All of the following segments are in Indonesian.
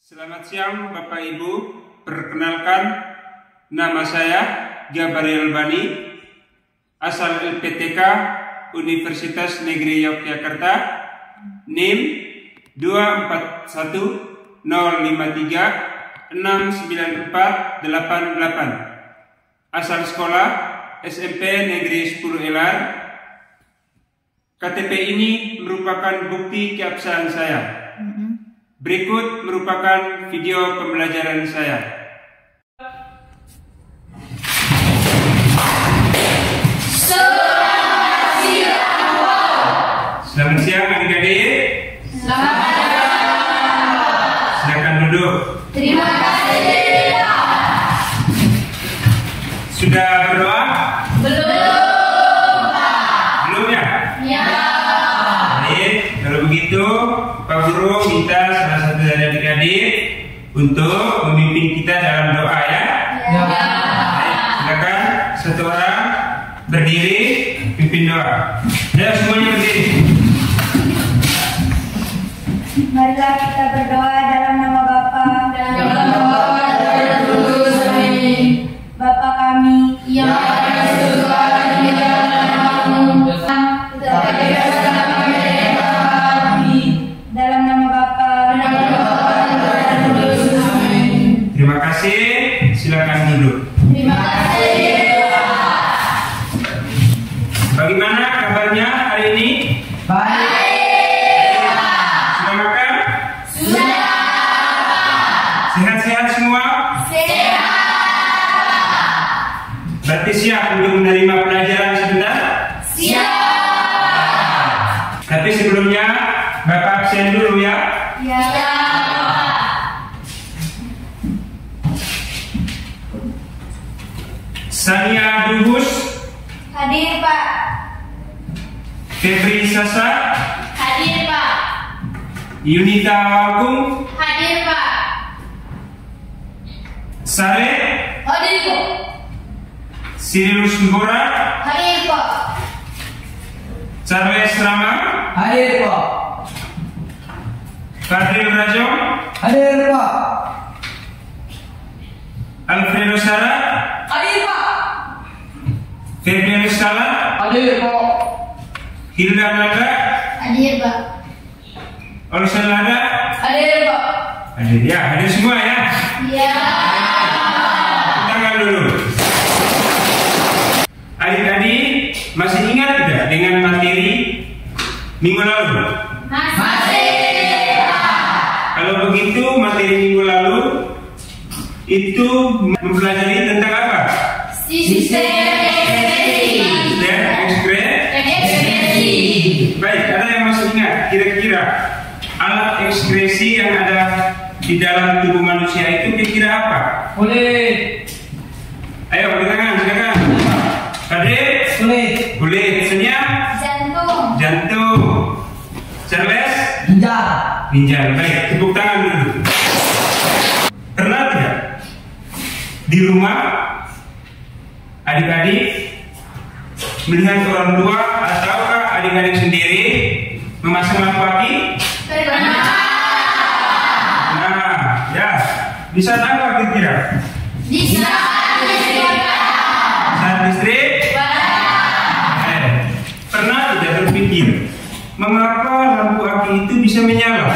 Selamat siang Bapak Ibu, perkenalkan nama saya Jabaril Bani, asal LPTK Universitas Negeri Yogyakarta, NIM 24105369488, asal sekolah SMP Negeri 10 Elar. KTP ini merupakan bukti keabsahan saya. Berikut merupakan video pembelajaran saya. Selamat siang adik-adik. Selamat siang. Silakan duduk. Terima kasih. Sudah berdoa? Belum, Pak. Belum ya? Ya. Baik, kalau begitu Pak Guru minta salah satu dari adik-adik untuk memimpin kita dalam doa ya. Ya. Baik, silakan satu orang berdiri pimpin doa. Ya, semuanya berdiri. Marilah kita berdoa dalam nama Bapa dan Dalam nama Bapa dan Kudus. Amin. Bapa kami Yang ada di surga dan di dalam namamu, tetapi dalam kami. dalam nama Bapa Dalam nama Bapa dan Kudus. Amin. Terima kasih. Silakan duduk. Terima kasih. Bagaimana kabarnya hari ini? Baik. Sudah makan? Sudah. Sehat-sehat semua? Sehat. Berarti siap untuk menerima pelajaran sebentar? Siap. Tapi sebelumnya Bapak absen dulu ya. ya. Sania Duhus, Hadir Pak. Febri Sasa, Hadir, Pak. Yunita Wagung, Hadir, Pak. Sare, Hadir, Pak. Sirilus Mbora, Hadir, Pak. Charles Rama, Hadir Pak. Fadil Rajong, Hadir Pak. Alfredo Sara, Hadir, Pak. Febrian Skala, Hadir Pak. Hilda Nada, Hadir, Pak. Olsen Lada. Hadir, Pak. Hadir ya, hadir semua ya. Ya. Tangan dulu. Adik-adik masih ingat tidak dengan materi minggu lalu? Masih. Kalau begitu materi minggu lalu itu mempelajari tentang apa? Sistem ekspresi. Dan Ekspresi. Baik, ada yang masih ingat kira-kira alat ekspresi yang ada di dalam tubuh manusia itu kira-kira apa? Kulit. Ayo angkat tangan, silakan. Hadir? Kulit. Kulit. Senyap? Jantung. Jantung. Charles? Ginjal. Ginjal. Baik, tepuk tangan dulu. Pernah tidak di rumah adik-adik melihat orang tua ataukah adik-adik sendiri memasang lampu aki? Pernah. Nah, ya, bisa tanggal kira-kira Bisa. saat listrik. Pernah tidak terpikir mengapa lampu aki itu bisa menyala?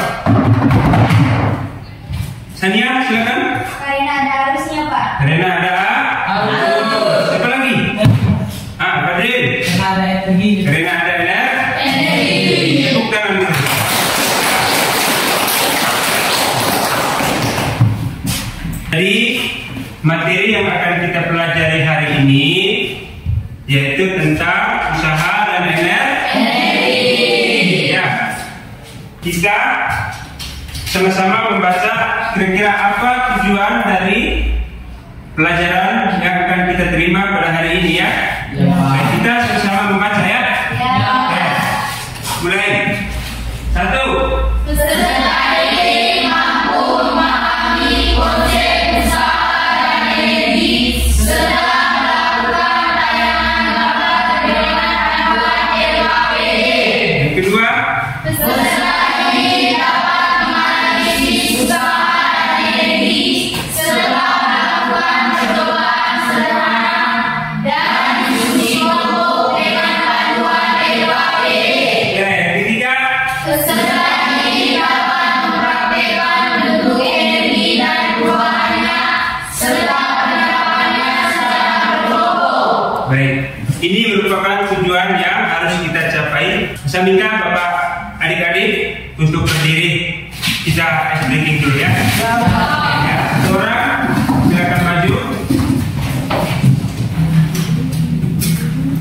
Sania, silakan. Karena ada arusnya Pak. Karena ada Arus. siapa lagi? Fadil. Karena ada energi. Karena ada Energi. tepuk tangan dulu. Jadi materi yang akan kita pelajari hari ini yaitu tentang usaha dan energi. Ya, kita sama-sama membaca kira-kira apa tujuan dari pelajaran yang akan kita terima pada hari ini ya. Ya. Baik, kita sama-sama membaca ya. Ya. Ya. Mulai. 1. Peserta didik mampu memahami konsep usaha dan energi setelah melakukan tayangan gambar dengan alat LKPD. Yang kedua. Peserta didik dapat menganalisis usaha dan merupakan tujuan yang harus kita capai. Saya minta Bapak adik-adik untuk berdiri. Kita ice breaking dulu ya. Ya, orang silakan maju.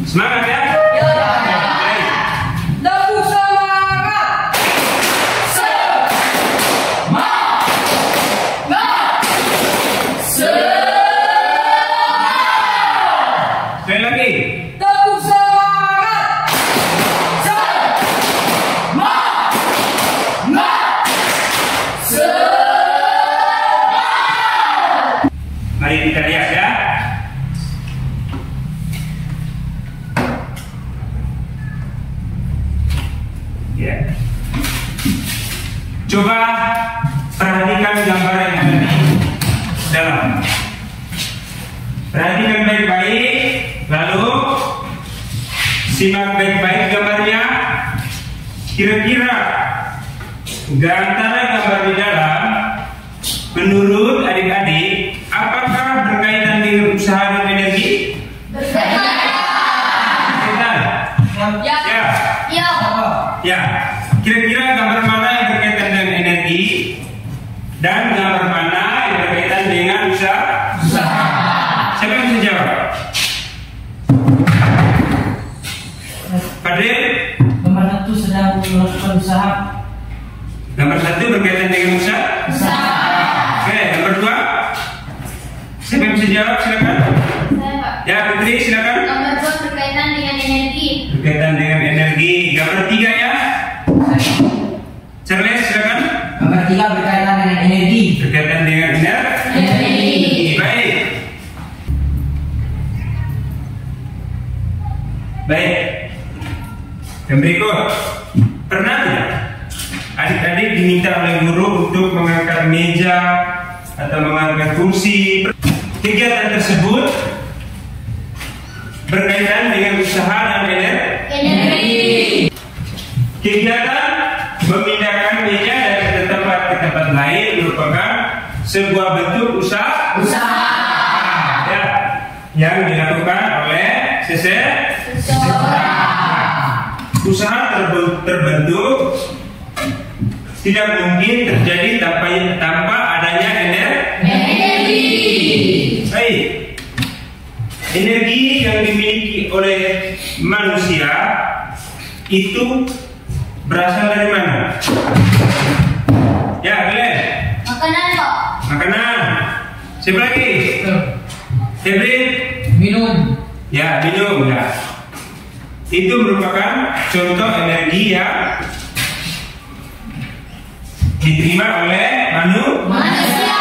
Semangat ya. Baik. Tepuk semangat. Sekali lagi. Tepuk semangat. Mari kita lihat ya. Ya. Coba perhatikan gambar yang ada di dalam. Perhatikan baik-baik, lalu simak baik-baik gambarnya. Kira-kira antara gambar di dalam, menurut adik-adik, apakah berkaitan dengan usaha dan energi? Berkaitan. Ya. Kira-kira gambar mana yang berkaitan dengan energi dan gambar mana yang berkaitan dengan usaha? Siapa yang bisa jawab? Fadil? Nomor 1 sedang melakukan usaha. Nomor 1 berkaitan dengan usaha? Oke, nomor 2? Siapa yang bisa jawab? Silakan. Ya, Putri, silakan. Nomor 2 berkaitan dengan energi. Berkaitan dengan energi. Gambar 3 ya. Charles, silakan. Nomor 3 berkaitan dengan energi. Berkaitan dengan energi. Baik. Baik. Yang berikut, pernah tidak adik-adik diminta oleh guru untuk mengangkat meja atau mengangkat kursi? Kegiatan tersebut berkaitan dengan usaha dan energi. Kegiatan memindahkan meja dari satu tempat ke tempat lain merupakan sebuah bentuk usaha. Ya, yang dilakukan oleh seseorang. Usaha terbentuk tidak mungkin terjadi tanpa adanya energi. Baik. Energi yang dimiliki oleh manusia itu berasal dari mana? Ya, Glenn. Makanan kok. Makanan. Siapa lagi? Febri. Minum. Ya, minum ya. Itu merupakan contoh energi yang diterima oleh manusia.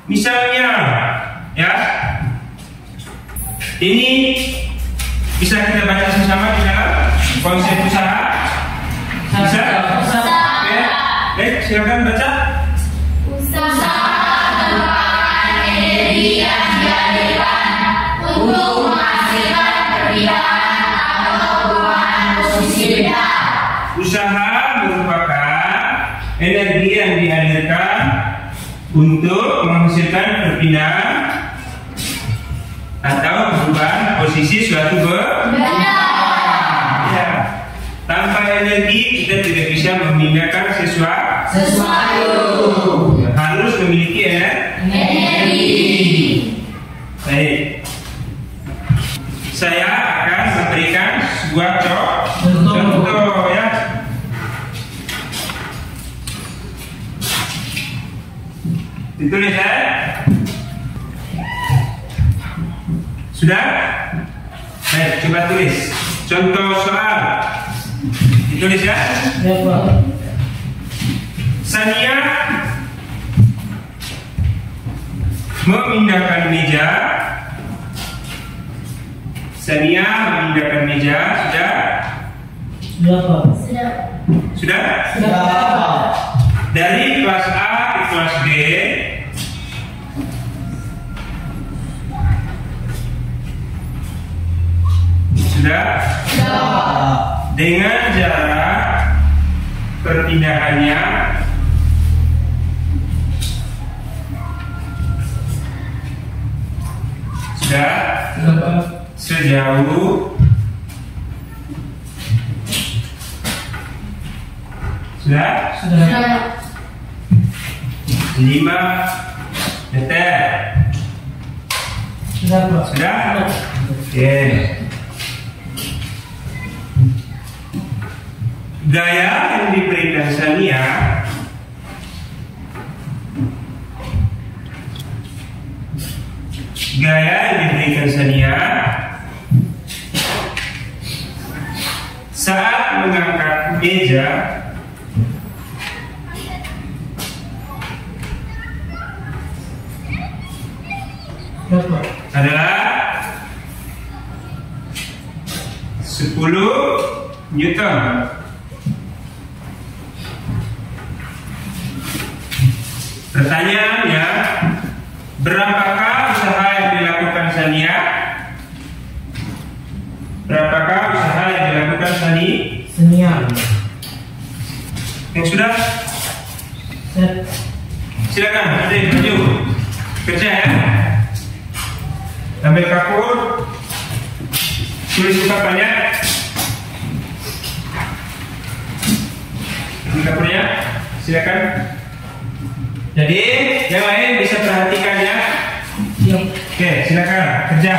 Misalnya, ya, ini bisa kita baca sama-sama di dalam konsep usaha. Bisa? Oke. Baik, silakan baca. Usaha merupakan energi yang dihadirkan untuk menghasilkan perbedaan atau perubahan posisi benda. Usaha merupakan energi yang dihadirkan untuk menghasilkan perpindahan atau perubahan posisi suatu benda. Ya. Tanpa energi kita tidak bisa memindahkan sesuatu. Harus memiliki energi. Baik. Saya akan memberikan sebuah contoh ya. Ditulis ya. Sudah? Baik, coba tulis. Contoh soal. Ditulis ya. Ya, Pak. Sania memindahkan meja. Sania memindahkan meja. Sudah? Sudah, Pak. Sudah? Sudah, Pak. Dari kelas A ke kelas D. Sudah? Dengan jarak perpindahannya sudah sejauh sudah 5 meter. Sudah, Pak. Sudah? Oke. Gaya yang diberikan Sania saat mengangkat meja Berapa? adalah 10 Newton. Pertanyaannya, berapakah usaha yang dilakukan Sania? Berapakah usaha yang dilakukan Senia. Yang sudah? Set. Silakan, adik maju kerja ya. Ambil kapur, tulis ungkapannya. Ambil kapurnya, silakan. Jadi yang lain bisa perhatikan ya. Siap. Oke, silakan kerja.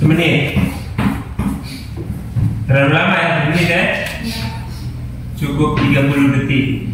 Menit. Terlalu lama ya, menit ya? Cukup 30 detik.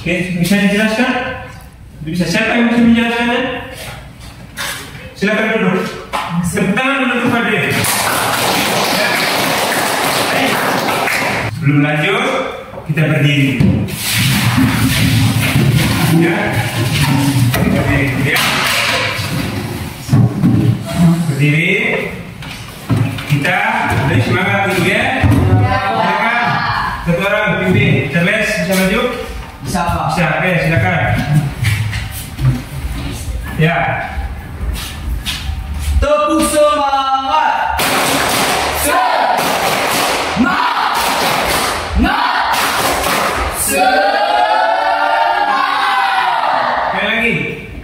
Oke, bisa dijelaskan? Bisa, siapa yang bisa menjelaskan? Silakan duduk. Tangan dulu kepada dia. Sebelum lanjut, kita berdiri. Ya, berdiri. Ya. Berdiri. Kita beri semangat dulu ya. Silakan. Satu orang pimpin. Charles bisa maju? Bisa, Pak. Bisa, oke, silakan. Ya. Tepuk semangat. Sekali lagi.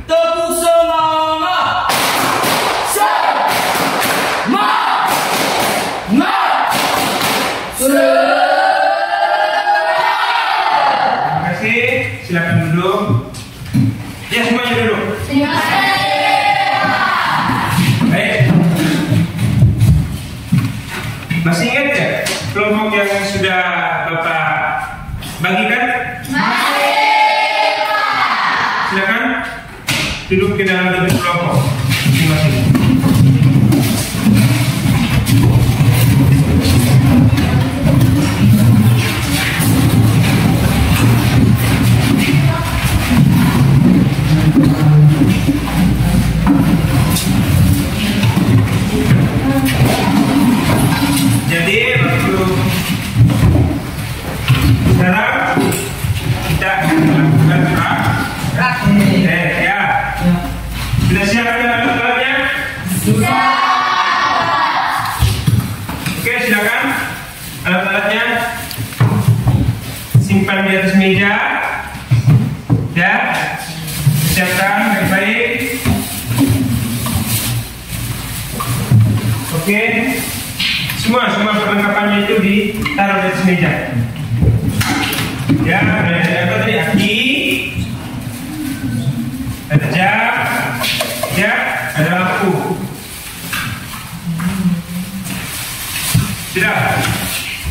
Tepuk semangat. Terima kasih. Silakan duduk. Ya, semuanya duduk. Baik. Masih ingat ya kelompok yang sudah Bapak bagikan? Silakan duduk ke dalam kelompok masing-masing. Jadi waktu sekarang kita akan melakukan praktik. Ya. Sudah siap alat-alatnya? Sudah. Oke, silakan alat-alatnya simpan di atas meja. Ya, siapkan baik-baik. Oke. Semua perlengkapannya itu ditaruh di atas meja. Ya, ada apa tadi? Aki, ada jam, ya, ada lampu. Sudah.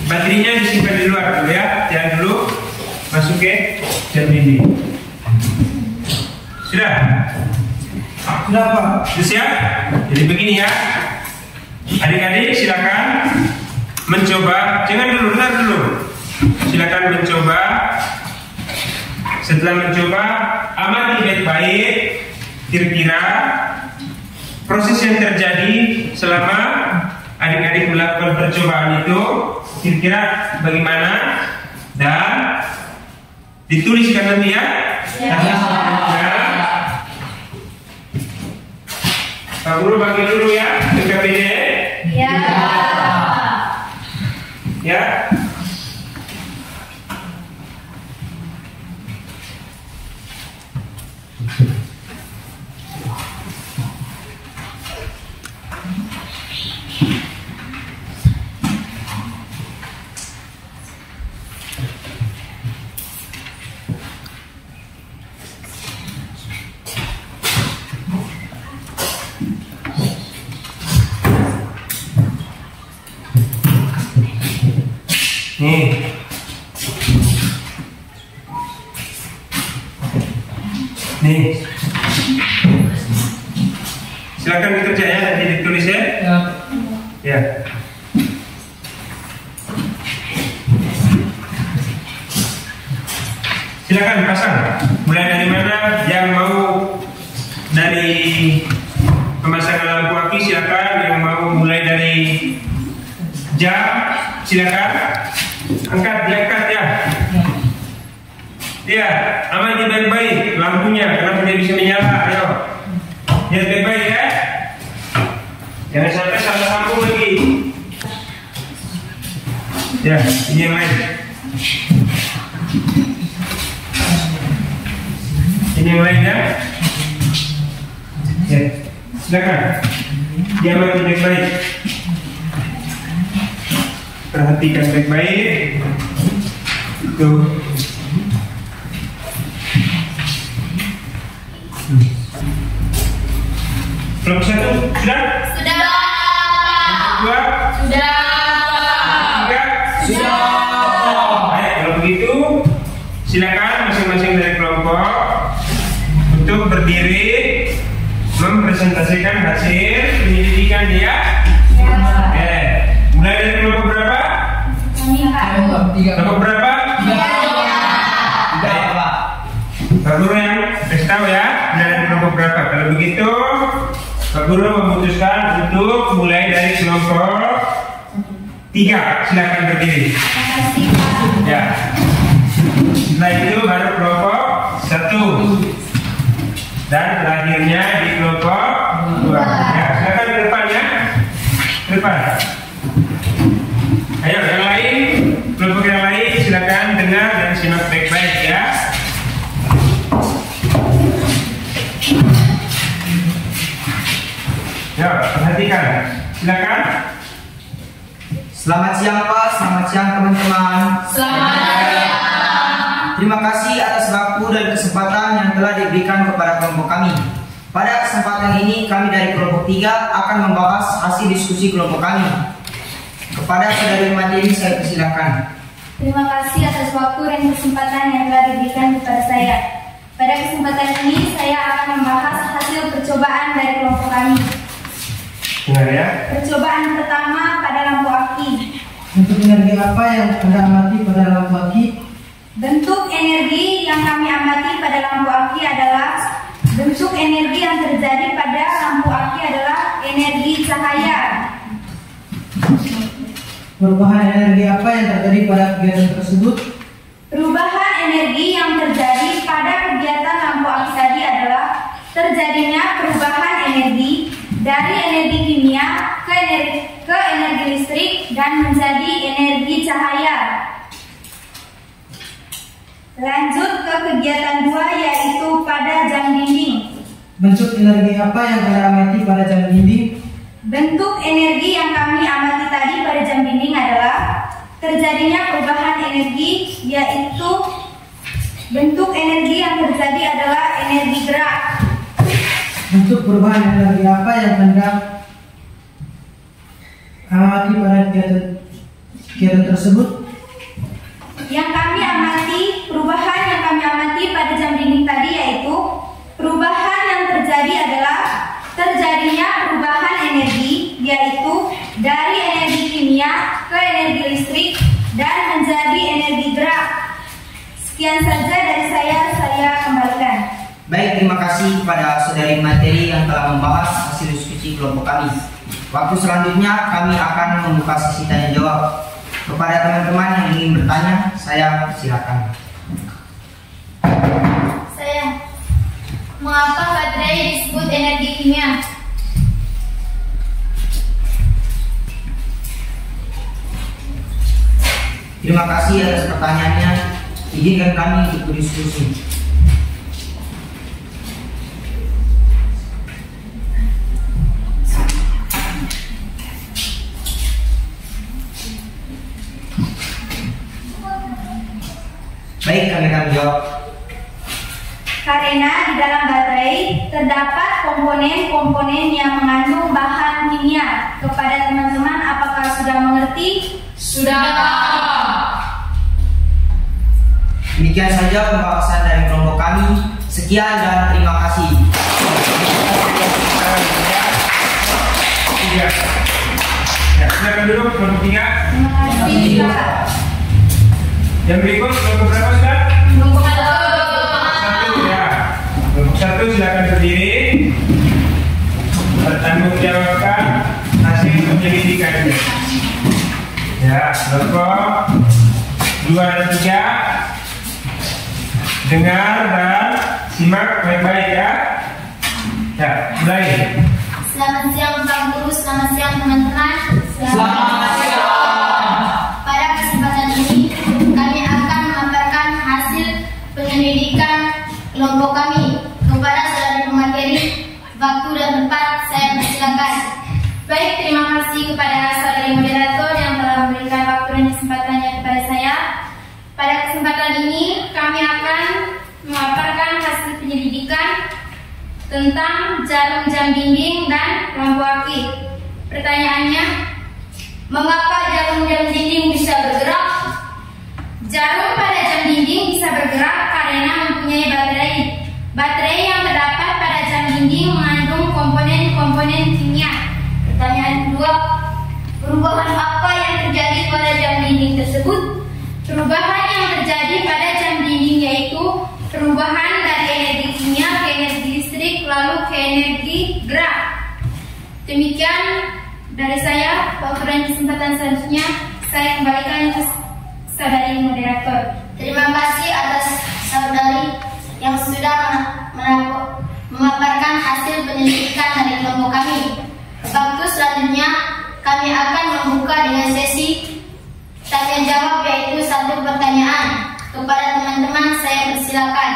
Baterainya disimpan di luar dulu ya, jangan dulu masuk ke jam dinding. Sudah? Sudah Pak. Sudah siap? Jadi begini ya. Adik-adik silakan mencoba, jangan dulu, bentar dulu. Silakan mencoba. Setelah mencoba, amati baik-baik kira-kira proses yang terjadi selama adik-adik melakukan percobaan itu kira-kira bagaimana, dan dituliskan nanti ya. Pak Guru bagi dulu ya ke KPD. Ya. Ya. Nih. Nih. Silakan dikerja ya, nanti ditulis ya. Ya. Silakan pasang. Mulai dari mana yang mau dari pemasangan lampu api, silakan. Yang mau mulai dari jam, silakan. Diangkat ya. Ya, amati baik-baik lampunya, kenapa dia bisa menyala? Ayo, lihat baik-baik ya. Jangan sampai salah sambung lagi. Ya, ini yang lain. Ini yang lain ya. Ya, silakan. Diamati baik-baik. Perhatikan baik-baik. Tuh. Kelompok satu sudah? Sudah. Dua? Sudah. Tiga? Sudah. Baik, kalau begitu silakan masing-masing dari kelompok untuk berdiri mempresentasikan hasil penyelidikan dia. Oke. Mulai dari kelompok berapa? Kelompok berapa? Tiga Pak. Pak Guru yang kasih tahu ya, mulai dari kelompok berapa. Kalau begitu Pak Guru memutuskan untuk mulai dari kelompok 3. Silakan berdiri. Ya. Setelah itu baru kelompok 1 dan terakhirnya di kelompok 2. Ya, silakan ke depan ya. Ke depan. Ayo yang lain, kelompok yang lain silakan dengar dan simak baik-baik ya. Ya, perhatikan. Silakan. Selamat siang Pak, selamat siang teman-teman. Selamat siang. Terima kasih atas waktu dan kesempatan yang telah diberikan kepada kelompok kami. Pada kesempatan ini kami dari kelompok 3 akan membahas hasil diskusi kelompok kami. Kepada saudari Mandiri saya persilakan. Terima kasih atas waktu dan kesempatan yang telah diberikan kepada saya. Pada kesempatan ini saya akan membahas hasil percobaan dari kelompok kami. Dengar ya. Percobaan pertama pada lampu aki. Bentuk energi apa yang Anda amati pada lampu aki? Bentuk energi yang kami amati pada lampu aki adalah bentuk energi yang terjadi pada lampu aki adalah energi cahaya. Perubahan energi apa yang terjadi pada kegiatan tersebut? Perubahan energi yang terjadi pada kegiatan lampu aki tadi adalah terjadinya perubahan energi dari energi kimia ke energi listrik dan menjadi energi cahaya. Lanjut ke kegiatan 2 yaitu pada jam dinding. Bentuk energi apa yang Anda amati pada jam dinding? Bentuk energi yang kami amati tadi pada jam dinding adalah terjadinya perubahan energi, yaitu bentuk energi yang terjadi adalah energi gerak. Bentuk perubahan energi apa yang Anda amati pada kegiatan kegiatan tersebut? Perubahan yang kami amati pada jam dinding tadi yaitu perubahan yang terjadi adalah terjadinya perubahan energi, yaitu dari energi kimia ke energi listrik dan menjadi energi gerak. Sekian saja dari saya kembalikan. Baik, terima kasih kepada saudari materi yang telah membahas hasil diskusi kelompok kami. Waktu selanjutnya kami akan membuka sesi tanya jawab. Kepada teman-teman yang ingin bertanya, saya silakan. Mengapa baterai disebut energi kimia? Terima kasih atas pertanyaannya. Izinkan kami untuk berdiskusi. Baik, kami akan jawab. Karena di dalam baterai terdapat komponen-komponen yang mengandung bahan kimia. Kepada teman-teman, apakah sudah mengerti? Sudah. Demikian saja pembahasan dari kelompok kami. Sekian dan terima kasih. Ya, silakan duduk kelompok 3. Terima kasih, Pak. Yang berikut kelompok berapa sudah? Kelompok 1 ya. Kelompok 1 silakan berdiri. Bertanggung jawabkan hasil penyelidikannya. Ya, kelompok 2 dan 3 dengar dan simak baik-baik ya. Ya, mulai. Selamat siang Pak Guru, selamat siang teman-teman. Selamat siang. Pada kesempatan ini kami akan memaparkan hasil penyelidikan kelompok kami. Kepada saudari pemateri, waktu dan tempat saya persilakan. Baik, terima kasih kepada saudari moderator yang telah memberikan waktu dan kesempatannya kepada saya. Pada kesempatan ini kami akan memaparkan hasil penyelidikan tentang jarum jam dinding dan lampu aki. Pertanyaannya, mengapa jarum jam dinding bisa bergerak? Jarum pada jam dinding bisa bergerak karena mempunyai baterai. Baterai yang terdapat pada jam dinding mengandung komponen-komponen kimia. Pertanyaan kedua, perubahan apa yang terjadi pada jam dinding tersebut? Perubahan yang terjadi pada jam dinding yaitu perubahan dari energi kimia ke energi listrik lalu ke energi gerak. Demikian dari saya. Waktu dan kesempatan selanjutnya saya kembalikan ke saudari moderator. Terima kasih atas saudari yang sudah memaparkan hasil penyelidikan dari kelompok kami. Waktu selanjutnya kami akan membuka dengan sesi tanya jawab, yaitu 1 pertanyaan. Kepada teman-teman saya persilakan.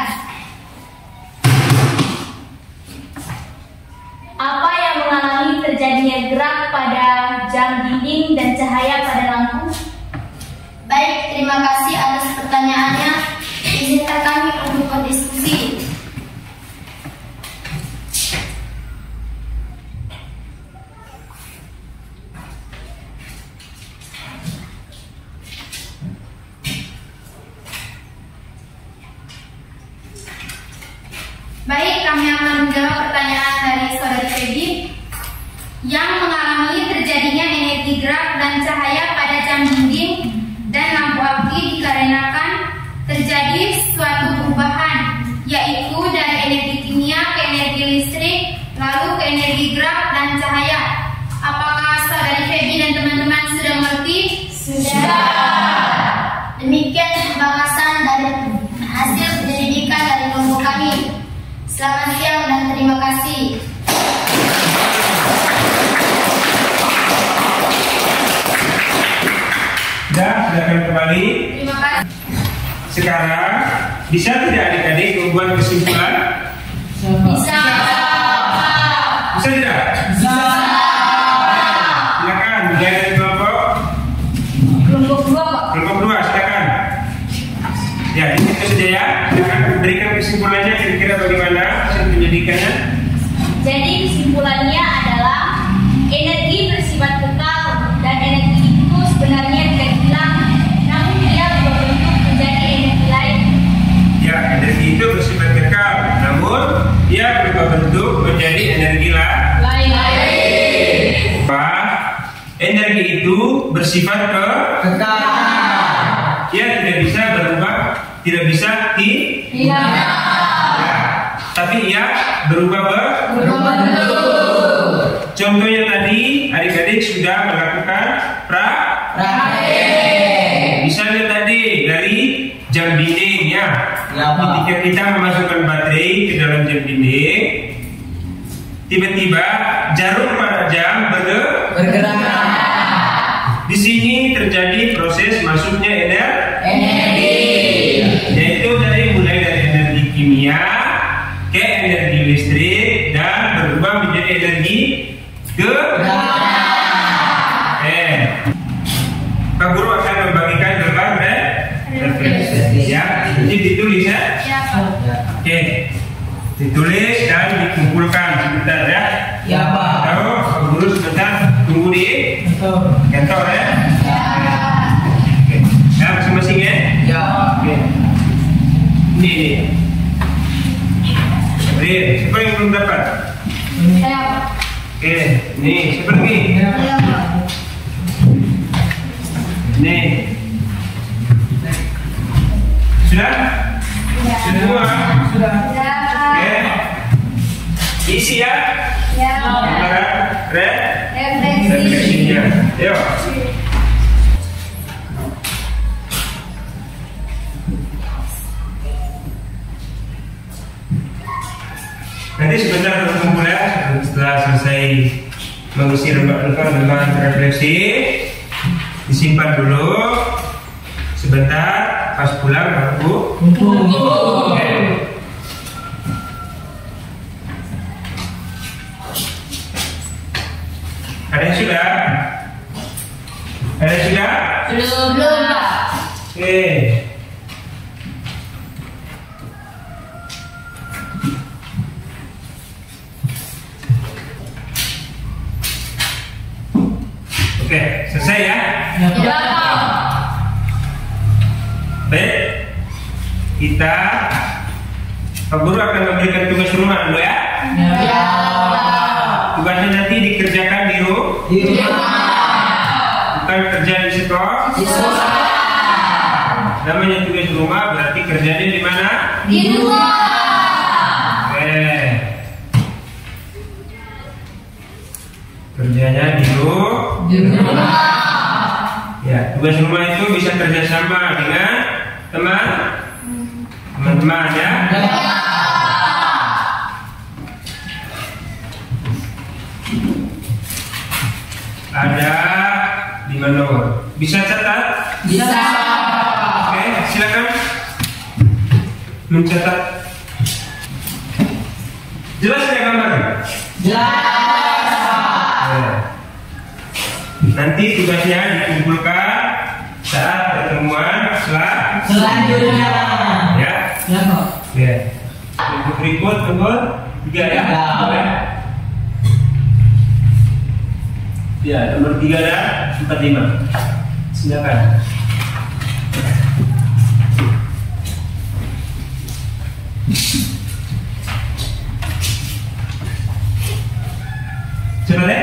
Apa yang mengalami terjadinya gerak pada jam dinding dan cahaya pada lampu? Baik, terima kasih atas pertanyaannya. Izinkan kami untuk berdiskusi. Baik, kami akan menjawab pertanyaan dari saudari Feby. Yang mengalami terjadinya energi gerak dan cahaya pada jam dinding dan lampu aki dikarenakan terjadi suatu perubahan, yaitu dari energi kimia ke energi listrik lalu ke energi gerak dan cahaya. Apakah saudari Feby dan teman-teman sudah mengerti? Sudah. Demikian pembahasan dari hasil penyelidikan dari kelompok kami. Selamat siang dan terima kasih. Silakan kembali. Terima kasih. Sekarang bisa tidak adik-adik membuat kesimpulan? Bisa. Bisa tidak? Bisa. Silakan dari kelompok Kelompok 2, Pak. kelompok 2 silakan. Ya, itu saja ya. Silakan berikan kesimpulannya, kira-kira bagaimana hasil penyelidikannya. Jadi kesimpulannya adalah energi bersifat kekal dan energi itu sebenarnya tidak hilang energi itu bersifat kekal, namun ia berubah bentuk menjadi energi lain. Energi itu bersifat Kekal. ia tidak bisa berubah, tidak bisa Hilang. ya, tapi ia berubah Contohnya tadi adik-adik sudah melakukan misalnya tadi dari jam dinding ya. Ya, Pak. Ketika kita memasukkan baterai ke dalam jam dinding, tiba-tiba jarum pada jam Bergerak. Di sini terjadi proses masuknya Energi. yaitu mulai dari energi kimia ke energi listrik dan berubah menjadi energi Pak Guru akan membagikan gambar referensi ya. Ini ditulis ya. Oke. Ditulis dan dikumpulkan sebentar ya. Ya, Pak. Tahu Pak Guru sebentar tunggu di kantor ya. Oke. Ya masing-masing ya. Ya. Oke. Ini. Siapa yang belum dapat? Oke, nih siapa lagi? Nih. Sudah? Semua? Oke. Isi ya. Gambaran refleksinya. Yuk. Nanti sebentar berkumpul ya. Setelah selesai mengisi lembaran refleksi, disimpan dulu. Sebentar, pas pulang baru kumpul. Ada yang sudah? Ada yang sudah? Belum. Oke. Oke, selesai ya? Baik, kita Pak Guru akan memberikan tugas rumah dulu ya. Tugasnya nanti dikerjakan di rumah, bukan kerja di sekolah. Namanya tugas rumah berarti kerjanya di mana? Di rumah. Oke. Kerjanya di rumah. Ya, tugas rumah itu bisa kerjasama dengan teman-teman ya. Ada 5 nomor. Bisa catat? Bisa. Oke, silakan mencatat. Jelas ya gambar? Nanti tugasnya dikumpulkan saat pertemuan Selanjutnya. ya. Ya. Untuk berikut nomor 3 ya. Ya, nomor 3 dan 45. Silakan. Coba deh.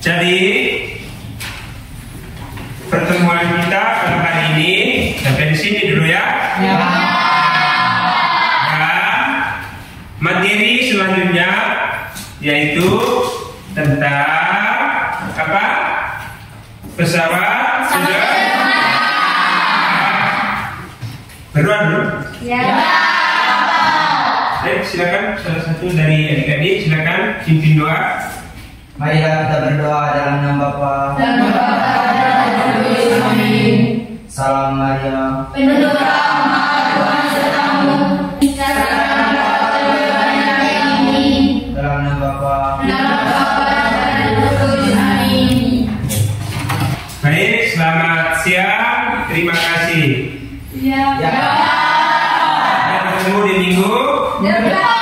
Jadi pertemuan kita pada hari ini sampai di sini dulu ya. Dan materi selanjutnya yaitu tentang apa? Pesawat sederhana. Beruan dulu. Baik, silakan salah satu dari adik-adik silakan pimpin doa. Marilah kita berdoa dalam nama Bapa. Salam Maria. Penuh rahmat Tuhan sertamu. Dalam nama Bapa. Baik, selamat siang. Terima kasih. Ya. Sampai ketemu di minggu Depan.